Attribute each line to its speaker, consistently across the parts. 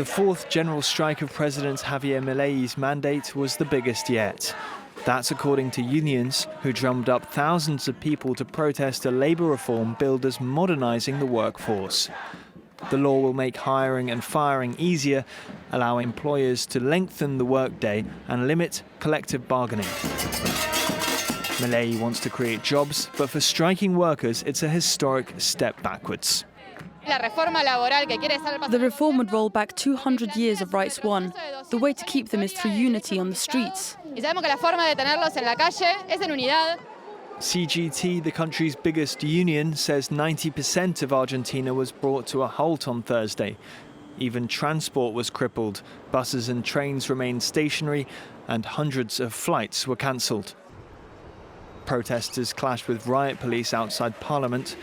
Speaker 1: The fourth general strike of President Javier Milei's mandate was the biggest yet. That's according to unions, who drummed up thousands of people to protest a labour reform billed as modernising the workforce. The law will make hiring and firing easier, allow employers to lengthen the workday and limit collective bargaining. Milei wants to create jobs, but for striking workers, it's a historic step backwards.
Speaker 2: The reform would roll back 200 years of rights won. The way to keep them is through unity on the streets.
Speaker 1: CGT, the country's biggest union, says 90% of Argentina was brought to a halt on Thursday. Even transport was crippled. Buses and trains remained stationary, and hundreds of flights were cancelled. Protesters clashed with riot police outside Parliament,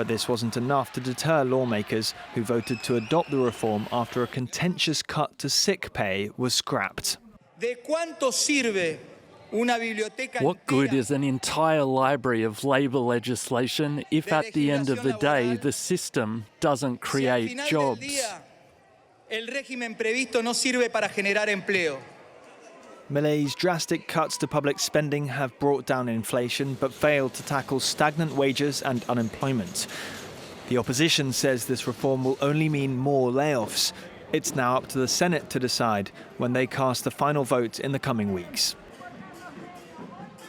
Speaker 1: but this wasn't enough to deter lawmakers who voted to adopt the reform after a contentious cut to sick pay was scrapped.
Speaker 3: What good is an entire library of labour legislation if at the end of the day the system doesn't create jobs?
Speaker 1: Milei's drastic cuts to public spending have brought down inflation but failed to tackle stagnant wages and unemployment. The opposition says this reform will only mean more layoffs. It's now up to the Senate to decide when they cast the final vote in the coming weeks.